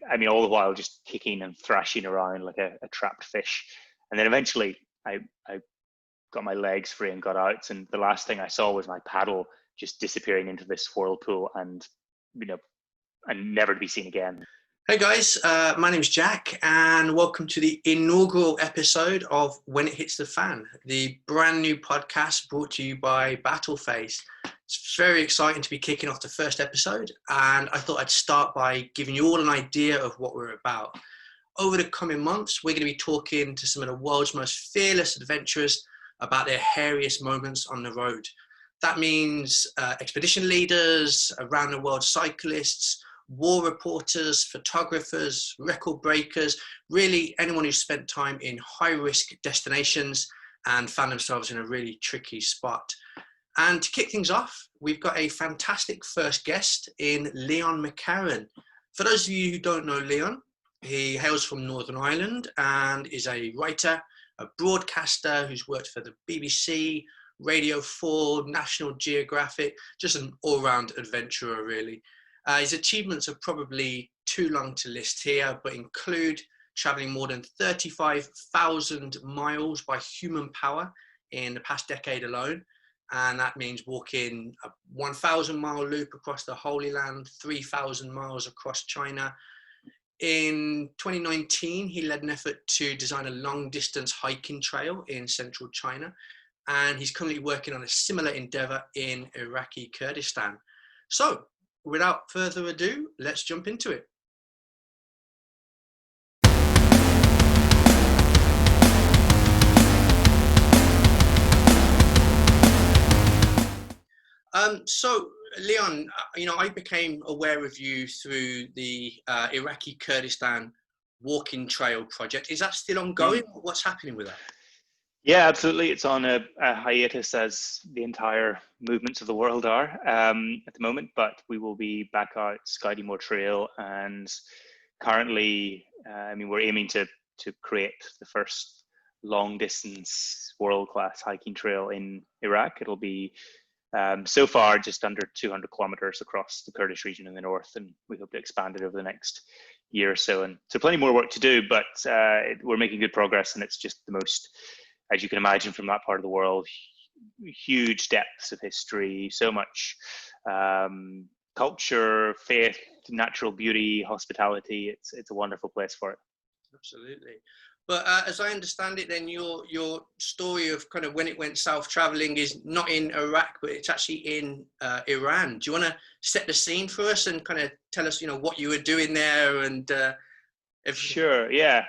I mean, all the while just kicking and thrashing around like a trapped fish. And then eventually I got my legs free and got out. And the last thing I saw was my paddle just disappearing into this whirlpool and, and never to be seen again. Hey guys, my name's Jack and welcome to the inaugural episode of When It Hits the Fan, the brand new podcast brought to you by Battleface. It's very exciting to be kicking off the first episode, and I thought I'd start by giving you all an idea of what we're about. Over the coming months, we're going to be talking to some of the world's most fearless adventurers about their hairiest moments on the road. That means expedition leaders, around the world cyclists, war reporters, photographers, record breakers, really anyone who's spent time in high-risk destinations and found themselves in a really tricky spot. And to kick things off, we've got a fantastic first guest in Leon McCarron. For those of you who don't know Leon, he hails from Northern Ireland and is a writer, a broadcaster who's worked for the BBC, Radio 4, National Geographic, just an all-round adventurer really. His achievements are probably too long to list here, but include traveling more than 35,000 miles by human power in the past decade alone. And that means walking a 1,000-mile loop across the Holy Land, 3,000 miles across China. In 2019, he led an effort to design a long-distance hiking trail in central China. And he's currently working on a similar endeavor in Iraqi Kurdistan. So, without further ado, let's jump into it. So, Leon, I became aware of you through the Iraqi Kurdistan walking trail project. Is that still ongoing? What's happening with that? Yeah, absolutely. It's on a hiatus, as the entire movements of the world are at the moment, but we will be back out scouting more trail. And currently, we're aiming to create the first long distance world-class hiking trail in Iraq. It'll be so far just under 200 kilometers across the Kurdish region in the north, and we hope to expand it over the next year or so. And so plenty more work to do, but we're making good progress, and it's just the most, as you can imagine, from that part of the world, huge depths of history, so much culture, faith, natural beauty, hospitality. It's a wonderful place for it. Absolutely. But as I understand it, then your story of kind of when it went south traveling is not in Iraq, but it's actually in Iran. Do you want to set the scene for us and kind of tell us, what you were doing there and everything? Sure. Yeah.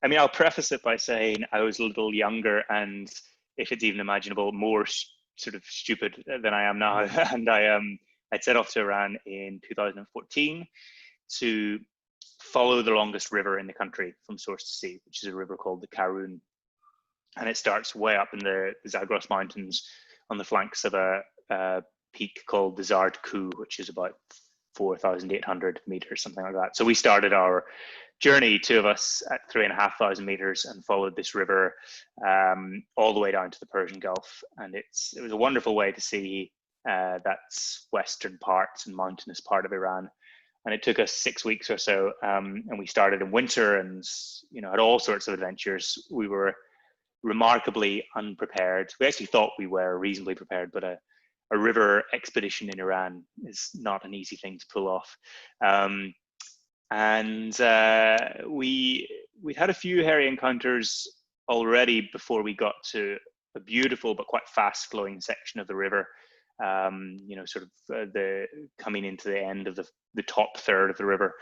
I'll preface it by saying I was a little younger and, if it's even imaginable, more sort of stupid than I am now. And I'd set off to Iran in 2014 to follow the longest river in the country from source to sea, which is a river called the Karun. And it starts way up in the Zagros Mountains on the flanks of a peak called the Zard Ku, which is about 4,800 meters, something like that. So we started our journey, two of us, at 3,500 meters, and followed this river all the way down to the Persian Gulf. And it was a wonderful way to see that western part and mountainous part of Iran. And it took us 6 weeks or so, and we started in winter, and had all sorts of adventures. We were remarkably unprepared. We actually thought we were reasonably prepared, but a river expedition in Iran is not an easy thing to pull off. We'd had a few hairy encounters already before we got to a beautiful but quite fast flowing section of the river. The coming into the end of the top third of the river,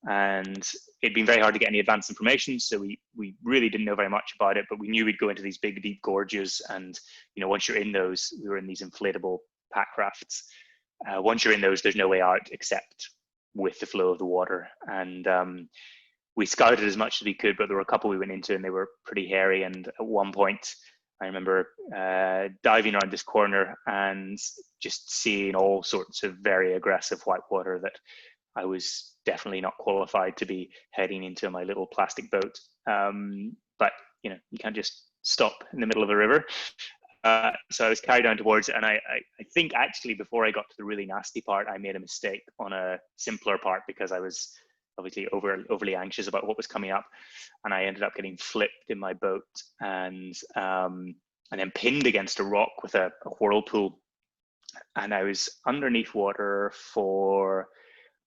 and it'd been very hard to get any advance information, so we really didn't know very much about it, but we knew we'd go into these big deep gorges, and once you're in those, we were in these inflatable pack rafts. Once you're in those, there's no way out except with the flow of the water. And we scouted as much as we could, but there were a couple we went into and they were pretty hairy. And at one point I remember diving around this corner and just seeing all sorts of very aggressive white water that I was definitely not qualified to be heading into my little plastic boat. But you can't just stop in the middle of a river. So I was carried down towards it, and I think actually before I got to the really nasty part, I made a mistake on a simpler part because I was obviously overly anxious about what was coming up, and I ended up getting flipped in my boat and then pinned against a rock with a whirlpool, and I was underneath water for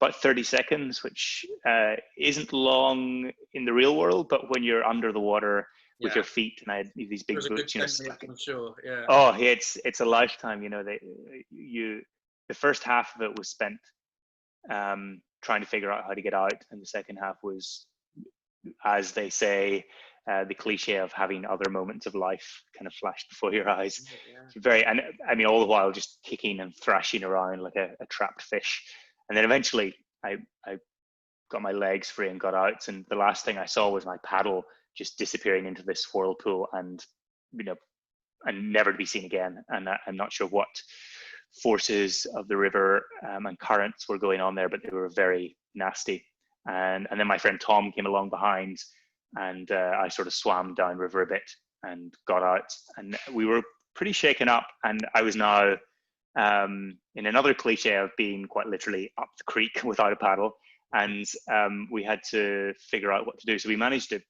about 30 seconds, which isn't long in the real world, but when you're under the water with your feet, and I had these big boots, I'm sure. Yeah. Oh, it's a lifetime. The first half of it was spent trying to figure out how to get out, and the second half was, as they say, the cliche of having other moments of life kind of flashed before your eyes. And I mean, all the while just kicking and thrashing around like a trapped fish. And then eventually I got my legs free and got out, and the last thing I saw was my paddle just disappearing into this whirlpool, and and never to be seen again. And I'm not sure what forces of the river and currents were going on there, but they were very nasty. And then my friend Tom came along behind, and I sort of swam downriver a bit and got out, and we were pretty shaken up. And I was now in another cliche of being quite literally up the creek without a paddle, and we had to figure out what to do. So we managed to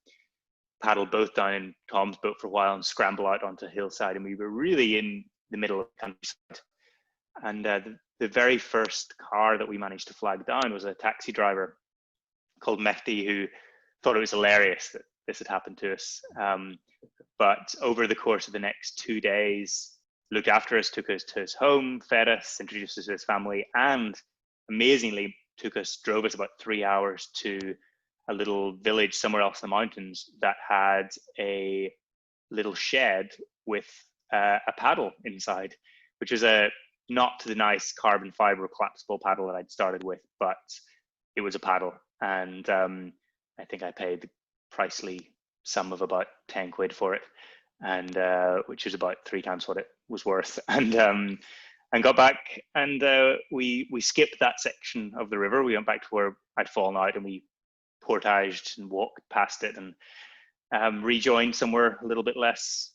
paddle both down in Tom's boat for a while and scramble out onto a hillside, and we were really in the middle of the countryside. And the very first car that we managed to flag down was a taxi driver called Mehdi, who thought it was hilarious that this had happened to us. But over the course of the next 2 days, looked after us, took us to his home, fed us, introduced us to his family, and amazingly drove us about 3 hours to a little village somewhere else in the mountains that had a little shed with a paddle inside, which was not the nice carbon fiber collapsible paddle that I'd started with, but it was a paddle. And I think I paid the pricely sum of about 10 quid for it, and which was about 3 times what it was worth. And got back, and we skipped that section of the river. We went back to where I'd fallen out, and we portaged and walked past it, and rejoined somewhere a little bit less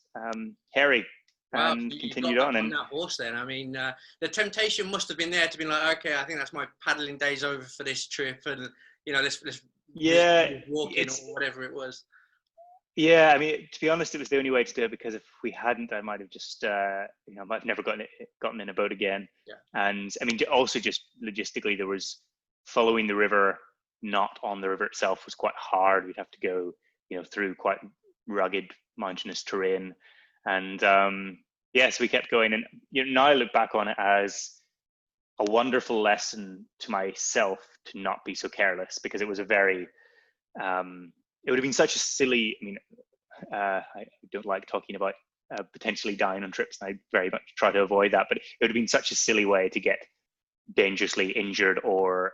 hairy. Wow, and you continued got on. back And that horse then. I mean, the temptation must have been there to be like, okay, I think that's my paddling days over for this trip, and let's walking or whatever it was. Yeah, I mean, to be honest, it was the only way to do it, because if we hadn't, I might have just, I might have never gotten in a boat again. Yeah. And I mean, also just logistically, there was following the river, not on the river itself, was quite hard. We'd have to go, through quite rugged mountainous terrain. And so we kept going. And now I look back on it as a wonderful lesson to myself to not be so careless, because it was a very, it would have been such a silly, I don't like talking about potentially dying on trips, and I very much try to avoid that, but it would have been such a silly way to get dangerously injured or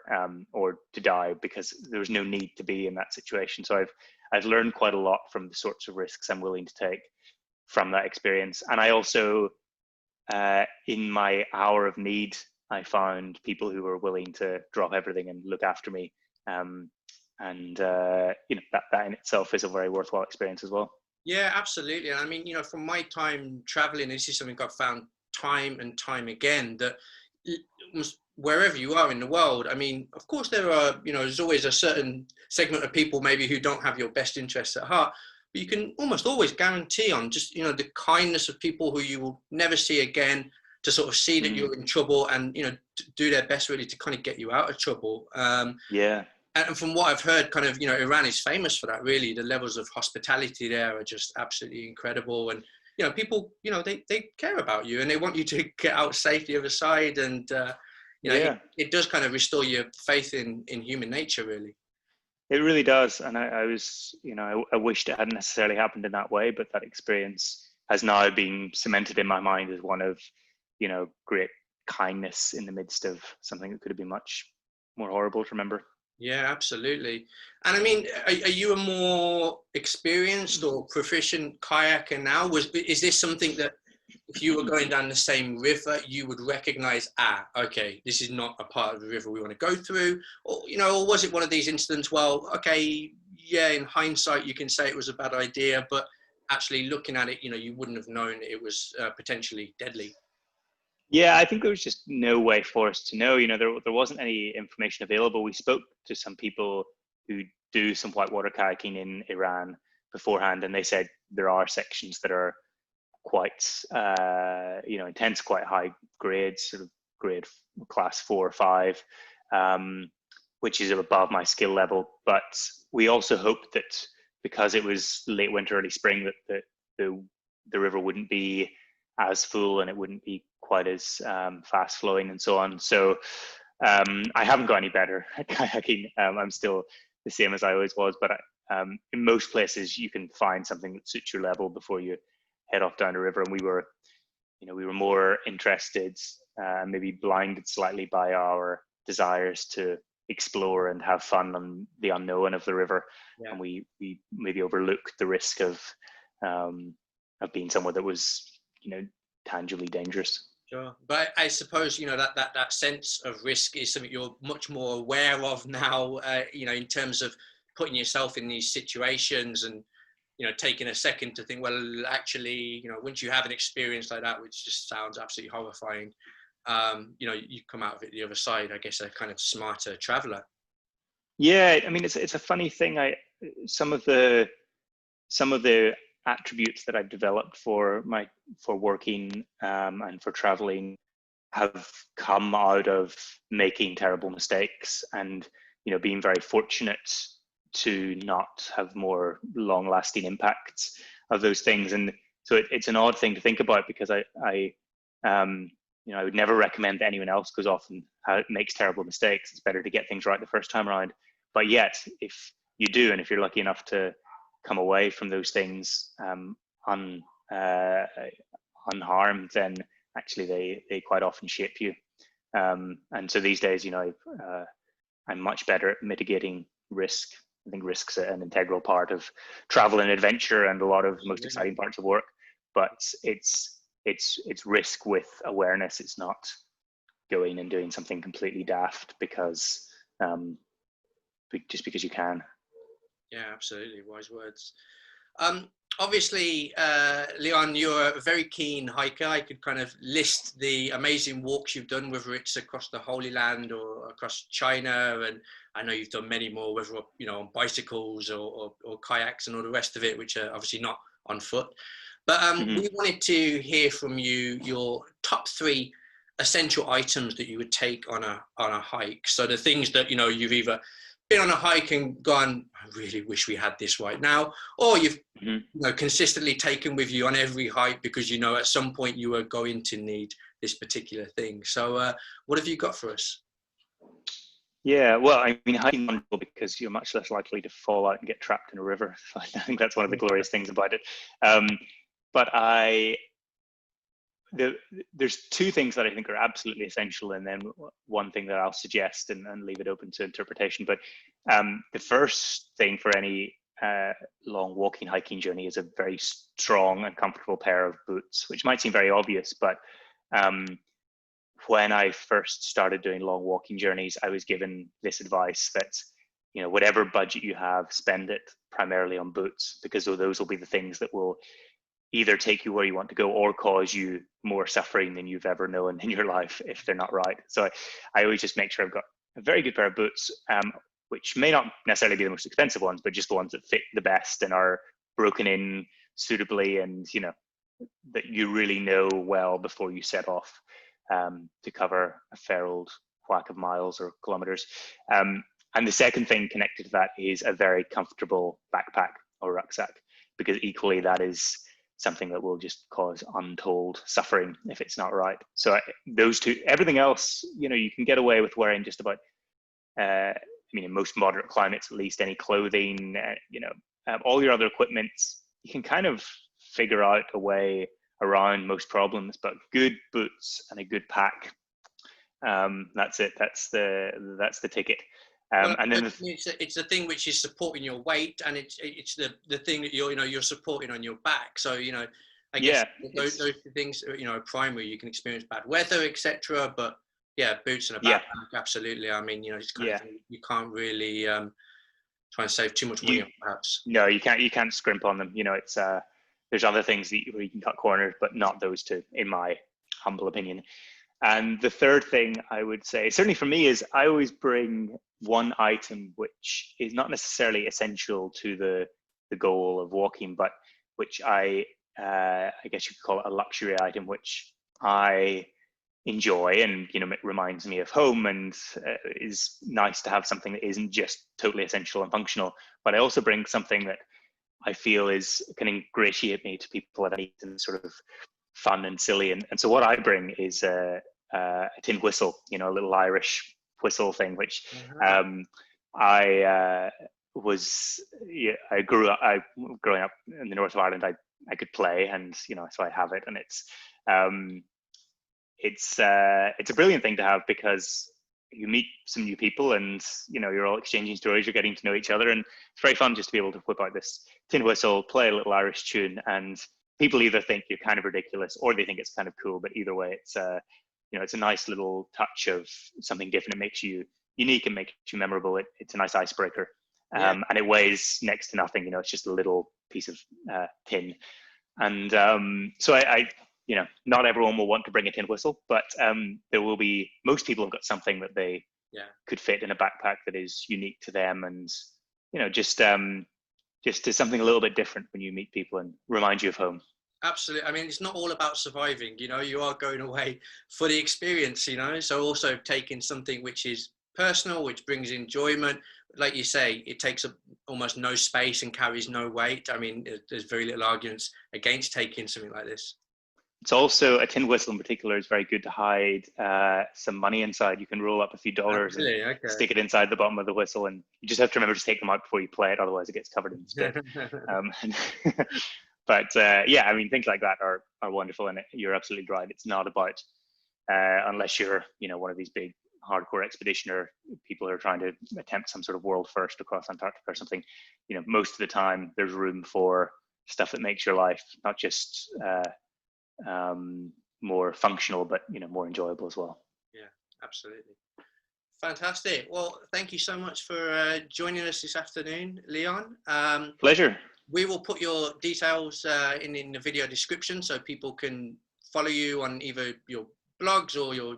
to die, because there was no need to be in that situation. So I've learned quite a lot from the sorts of risks I'm willing to take from that experience. And I also, in my hour of need, I found people who were willing to drop everything and look after me. That in itself is a very worthwhile experience as well. Yeah, absolutely. And I mean, from my time traveling, this is something I've found time and time again, that wherever you are in the world, I mean, of course there are, there's always a certain segment of people maybe who don't have your best interests at heart, but you can almost always guarantee on just, the kindness of people who you will never see again, to sort of see that you're in trouble and, do their best really to kind of get you out of trouble. And from what I've heard, kind of, Iran is famous for that, really. The levels of hospitality there are just absolutely incredible. And, people, they care about you and they want you to get out safe the other side. And, it does kind of restore your faith in human nature, really. It really does. And I was, I wished it hadn't necessarily happened in that way, but that experience has now been cemented in my mind as one of, great kindness in the midst of something that could have been much more horrible to remember. Yeah, absolutely. And I mean, are you a more experienced or proficient kayaker now? Is this something that if you were going down the same river, you would recognize, okay, this is not a part of the river we want to go through? Or, or was it one of these incidents, well, okay, yeah, in hindsight, you can say it was a bad idea, but actually looking at it, you wouldn't have known it was potentially deadly? Yeah, I think there was just no way for us to know. There wasn't any information available. We spoke to some people who do some whitewater kayaking in Iran beforehand, and they said there are sections that are quite intense, quite high grades, sort of grade class 4 or 5, which is above my skill level. But we also hoped that because it was late winter, early spring, that the river wouldn't be as full and it wouldn't be quite as fast flowing and so on. So I haven't got any better at kayaking. I'm still the same as I always was, but in most places you can find something that suits your level before you head off down the river. And we were more interested, maybe blinded slightly by our desires to explore and have fun on the unknown of the river. Yeah. And we maybe overlooked the risk of being somewhere that was, tangibly dangerous. Sure, but I suppose that sense of risk is something you're much more aware of now. In terms of putting yourself in these situations and taking a second to think, well, actually, once you have an experience like that, which just sounds absolutely horrifying, you come out of it the other side, I guess, a kind of smarter traveler. Yeah, I mean, it's a funny thing. Some of the attributes that I've developed for working and for traveling have come out of making terrible mistakes and being very fortunate to not have more long-lasting impacts of those things. And so it's an odd thing to think about, because I would never recommend that anyone else goes off and makes terrible mistakes. It's better to get things right the first time around. But yet, if you do, and if you're lucky enough to come away from those things unharmed, then actually they quite often shape you. And so these days, I'm much better at mitigating risk. I think risk's an integral part of travel and adventure and a lot of most exciting parts of work. But it's risk with awareness. It's not going and doing something completely daft because just because you can. Yeah, absolutely. Wise words. Obviously, Leon, you're a very keen hiker. I could kind of list the amazing walks you've done, whether it's across the Holy Land or across China. And I know you've done many more, whether, on bicycles or kayaks and all the rest of it, which are obviously not on foot. But we wanted to hear from you your top 3 essential items that you would take on a hike. So the things that, you've either been on a hike and gone, I really wish we had this right now, or you've consistently taken with you on every hike because at some point you are going to need this particular thing. So what have you got for us? Yeah, well, I mean, hiking is wonderful because you're much less likely to fall out and get trapped in a river. I think that's one of the glorious things about it. But there's 2 things that I think are absolutely essential, and then one thing that I'll suggest and leave it open to interpretation. But the first thing for any long walking, hiking journey is a very strong and comfortable pair of boots, which might seem very obvious, but when I first started doing long walking journeys, I was given this advice that, whatever budget you have, spend it primarily on boots, because those will be the things that will either take you where you want to go or cause you more suffering than you've ever known in your life if they're not right. So I always just make sure I've got a very good pair of boots, which may not necessarily be the most expensive ones, but just the ones that fit the best and are broken in suitably, and that you really know well before you set off to cover a fair old whack of miles or kilometers. And the second thing connected to that is a very comfortable backpack or rucksack, because equally that is something that will just cause untold suffering if it's not right. So those 2, everything else, you can get away with wearing just about, in most moderate climates, at least, any clothing, all your other equipment, you can kind of figure out a way around most problems. But good boots and a good pack, that's it. That's the ticket. And then it's the thing which is supporting your weight, and it's the thing that you're supporting on your back. So I guess those 2 things are primary. You can experience bad weather, etc. But boots and a backpack, absolutely. I mean, it's kind of, you can't really try and save too much money on, perhaps. No, you can't scrimp on them. It's there's other things where you can cut corners, but not those 2, in my humble opinion. And the third thing I would say, certainly for me, is I always bring one item which is not necessarily essential to the goal of walking, but which I guess you could call it a luxury item, which I enjoy, and it reminds me of home, and is nice to have something that isn't just totally essential and functional. But I also bring something that I feel can ingratiate me to people that I need, and sort of fun and silly. And so what I bring is a tin whistle, a little Irish whistle thing, which I grew up growing up in the north of Ireland. I could play, and so I have it, and it's a brilliant thing to have, because you meet some new people, and you're all exchanging stories, you're getting to know each other, and it's very fun just to be able to whip out this tin whistle, play a little Irish tune, and people either think you're kind of ridiculous or they think it's kind of cool. But either way, it's a nice little touch of something different. It makes you unique and makes you memorable. It's a nice icebreaker, and it weighs next to nothing. It's just a little piece of tin, and so I not everyone will want to bring a tin whistle, but there will be, most people have got something that they could fit in a backpack that is unique to them, and just to something a little bit different when you meet people and remind you of home. Absolutely. I mean, it's not all about surviving, you are going away for the experience, so also taking something which is personal, which brings enjoyment. Like you say, it takes up almost no space and carries no weight. I mean, there's very little arguments against taking something like this. It's also, a tin whistle in particular is very good to hide some money inside. You can roll up a few dollars and stick it inside the bottom of the whistle, and you just have to remember to take them out before you play it, otherwise it gets covered in spit. But I mean, things like that are wonderful, and you're absolutely right. It's not about, unless you're one of these big hardcore expeditioner people who are trying to attempt some sort of world first across Antarctica or something, most of the time there's room for stuff that makes your life not just more functional, but more enjoyable as well. Yeah, absolutely. Fantastic. Well, thank you so much for joining us this afternoon, Leon. Pleasure. We will put your details in the video description, so people can follow you on either your blogs or your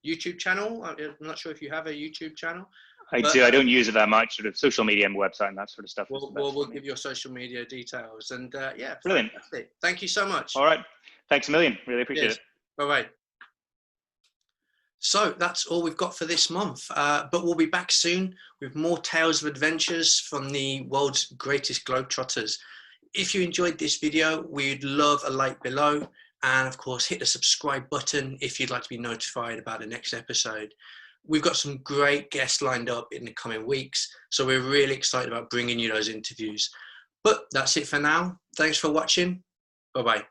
YouTube channel. I'm not sure if you have a YouTube channel. I do. I don't use it that much. Sort of social media and website and that sort of stuff. We'll give your social media details, and brilliant. Fantastic. Thank you so much. All right. Thanks a million. Really appreciate it. Bye-bye. So that's all we've got for this month, but we'll be back soon with more tales of adventures from the world's greatest globetrotters. If you enjoyed this video, we'd love a like below, and of course hit the subscribe button if you'd like to be notified about the next episode. We've got some great guests lined up in the coming weeks, so we're really excited about bringing you those interviews. But that's it for now. Thanks for watching. Bye-bye.